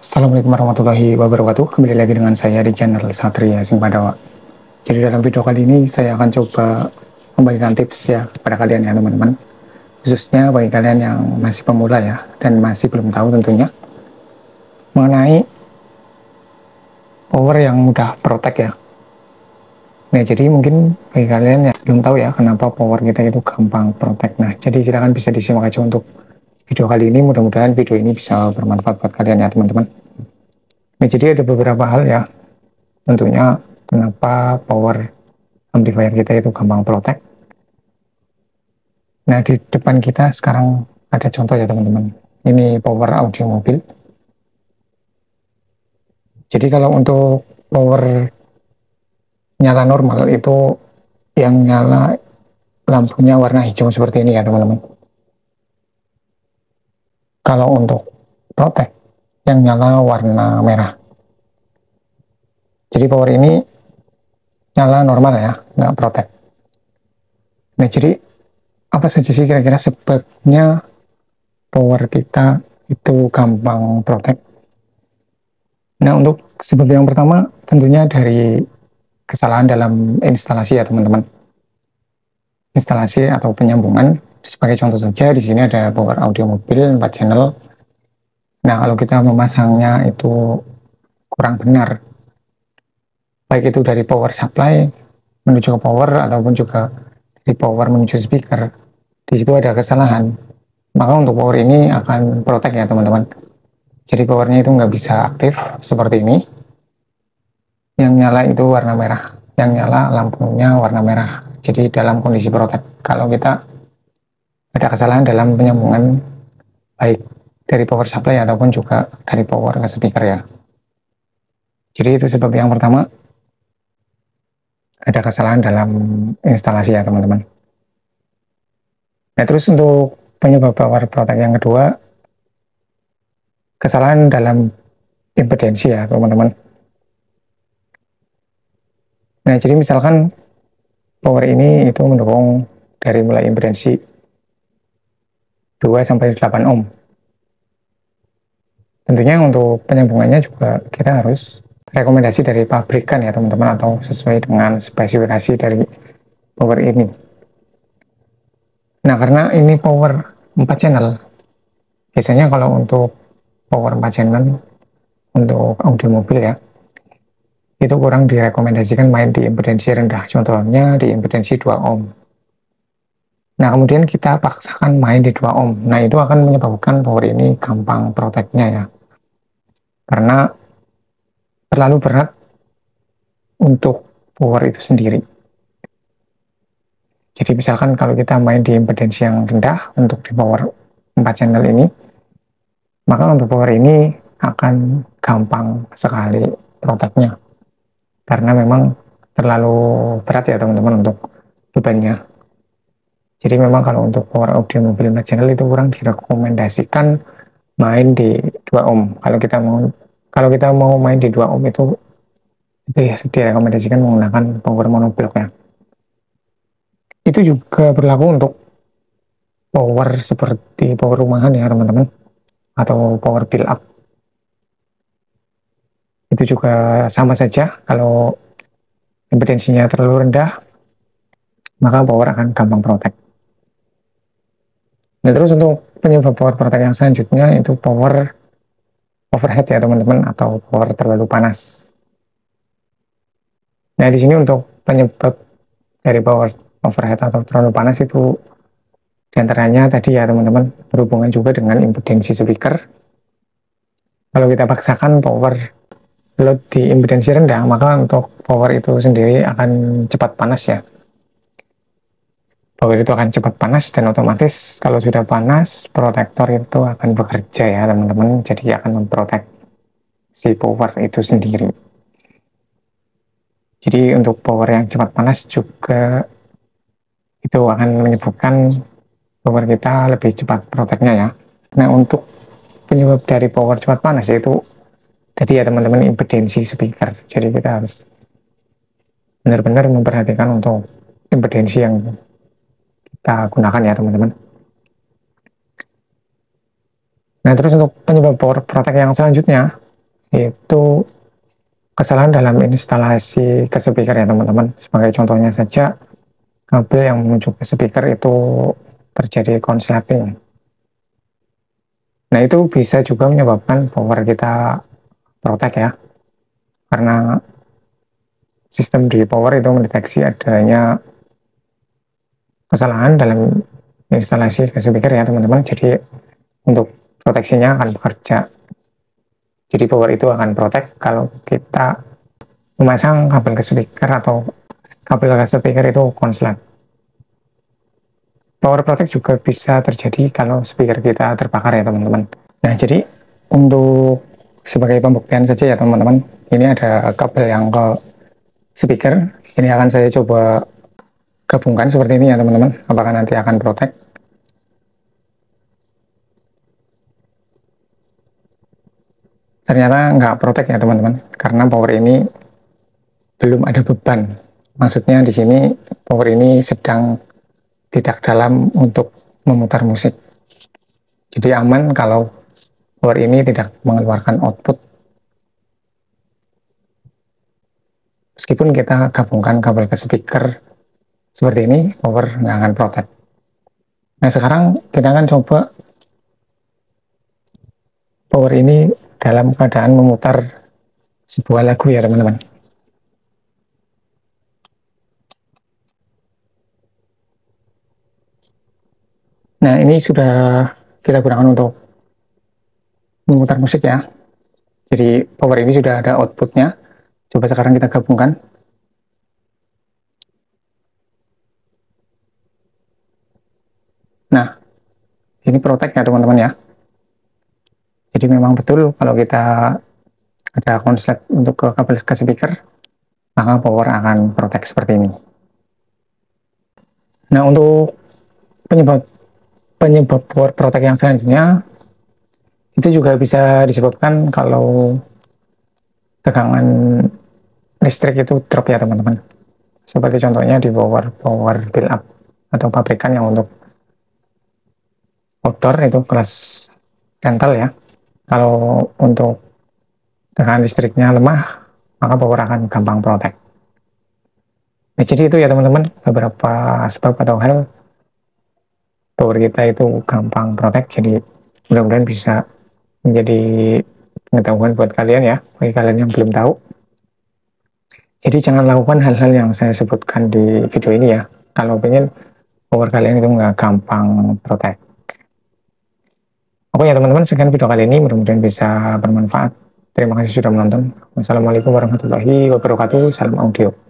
Assalamualaikum warahmatullahi wabarakatuh. Kembali lagi dengan saya di channel Satria Singpadawa. Jadi dalam video kali ini saya akan coba membagikan tips ya kepada kalian ya teman-teman. Khususnya bagi kalian yang masih pemula ya dan masih belum tahu tentunya mengenai power yang mudah protect ya. Nah jadi mungkin bagi kalian yang belum tahu ya kenapa power kita itu gampang protect. Nah jadi silahkan bisa disimak aja untuk video kali ini. Mudah-mudahan video ini bisa bermanfaat buat kalian ya teman-teman. Nah jadi ada beberapa hal ya tentunya kenapa power amplifier kita itu gampang protect. Nah di depan kita sekarang ada contoh ya teman-teman, ini power audio mobil. Jadi kalau untuk power nyala normal itu yang nyala lampunya warna hijau seperti ini ya teman-teman. Kalau untuk protect yang nyala warna merah. Jadi power ini nyala normal ya, nggak protect. Nah jadi apa saja sih kira-kira sebabnya power kita itu gampang protect? Nah untuk sebab yang pertama tentunya dari kesalahan dalam instalasi ya teman-teman. Instalasi atau penyambungan, sebagai contoh saja di sini ada power audio mobil 4 channel. Nah kalau kita memasangnya itu kurang benar, baik itu dari power supply menuju ke power ataupun juga dari power menuju speaker, di situ ada kesalahan, maka untuk power ini akan protect ya teman-teman. Jadi powernya itu nggak bisa aktif seperti ini, yang nyala itu warna merah, yang nyala lampunya warna merah. Jadi dalam kondisi protect. Kalau kita ada kesalahan dalam penyambungan baik dari power supply ataupun juga dari power ke speaker ya. Jadi itu sebab yang pertama, ada kesalahan dalam instalasi ya teman-teman. Nah terus untuk penyebab power protect yang kedua, kesalahan dalam impedensi ya teman-teman. Nah jadi misalkan power ini itu mendukung dari mulai impedensi 2-8 ohm. Tentunya untuk penyambungannya juga kita harus rekomendasi dari pabrikan ya teman-teman, atau sesuai dengan spesifikasi dari power ini. Nah karena ini power 4 channel, biasanya kalau untuk power 4 channel untuk audio mobil ya, itu kurang direkomendasikan main di impedensi rendah, contohnya di impedensi 2 ohm. Nah kemudian kita paksakan main di 2 ohm, nah itu akan menyebabkan power ini gampang protectnya ya, karena terlalu berat untuk power itu sendiri. Jadi misalkan kalau kita main di impedensi yang rendah untuk di power 4 channel ini, maka untuk power ini akan gampang sekali protectnya, karena memang terlalu berat ya teman-teman untuk bebannya. Jadi memang kalau untuk power audio mobil 4 channel itu kurang direkomendasikan main di 2 ohm. Kalau kita mau main di 2 ohm itu direkomendasikan menggunakan power monoblock ya. Itu juga berlaku untuk power seperti power rumahan ya teman-teman, atau power build up. Itu juga sama saja, kalau impedensinya terlalu rendah maka power akan gampang protect. Nah terus untuk penyebab power protect yang selanjutnya itu power overhead ya teman-teman, atau power terlalu panas. Nah di sini untuk penyebab dari power overhead atau terlalu panas itu diantaranya tadi ya teman-teman, berhubungan juga dengan impedensi speaker. Kalau kita paksakan power load di impedensi rendah, maka untuk power itu sendiri akan cepat panas ya. Power itu akan cepat panas, dan otomatis kalau sudah panas, protektor itu akan bekerja ya teman-teman, jadi akan memprotek si power itu sendiri. Jadi untuk power yang cepat panas juga itu akan menyebabkan power kita lebih cepat proteknya ya. Nah untuk penyebab dari power cepat panas yaitu tadi ya teman-teman, impedensi speaker. Jadi kita harus benar-benar memperhatikan untuk impedensi yang kita gunakan ya teman-teman. Nah terus untuk penyebab power protect yang selanjutnya itu kesalahan dalam instalasi ke speaker ya teman-teman. Sebagai contohnya saja, kabel yang menuju ke speaker itu terjadi konsleting. Nah, itu bisa juga menyebabkan power kita protek ya, karena sistem di power itu mendeteksi adanya kesalahan dalam instalasi ke speaker ya teman-teman. Jadi untuk proteksinya akan bekerja. Jadi power itu akan protek kalau kita memasang kabel ke speaker atau kabel ke speaker itu konslet. Power protect juga bisa terjadi kalau speaker kita terbakar ya teman-teman. Nah, jadi untuk sebagai pembuktian saja ya teman-teman, ini ada kabel yang ke speaker. Ini akan saya coba gabungkan seperti ini ya teman-teman. Apakah nanti akan protect? Ternyata nggak protect ya teman-teman, karena power ini belum ada beban. Maksudnya di sini power ini sedang tidak dalam untuk memutar musik. Jadi aman kalau power ini tidak mengeluarkan output. Meskipun kita gabungkan kabel ke speaker seperti ini, power nggak akan protect. Nah, sekarang kita akan coba power ini dalam keadaan memutar sebuah lagu ya teman-teman. Nah, ini sudah kita gunakan untuk memutar musik ya. Jadi power ini sudah ada outputnya. Coba sekarang kita gabungkan. Nah, ini protect ya teman-teman ya. Jadi memang betul kalau kita ada konslet untuk ke kabel ke speaker, maka power akan protect seperti ini. Nah, untuk penyebab power protect yang selanjutnya itu juga bisa disebabkan kalau tegangan listrik itu drop ya teman-teman. Seperti contohnya di power build up atau pabrikan yang untuk outdoor itu kelas rental ya. Kalau untuk tegangan listriknya lemah, maka power akan gampang protect. Nah, jadi itu ya teman-teman, beberapa sebab atau hal power kita itu gampang protect. Jadi mudah-mudahan bisa menjadi pengetahuan buat kalian ya, bagi kalian yang belum tahu. Jadi jangan lakukan hal-hal yang saya sebutkan di video ini ya, kalau pengen power kalian itu nggak gampang protect. Oke ya teman-teman, sekian video kali ini, mudah-mudahan bisa bermanfaat. Terima kasih sudah menonton. Wassalamualaikum warahmatullahi wabarakatuh. Salam audio.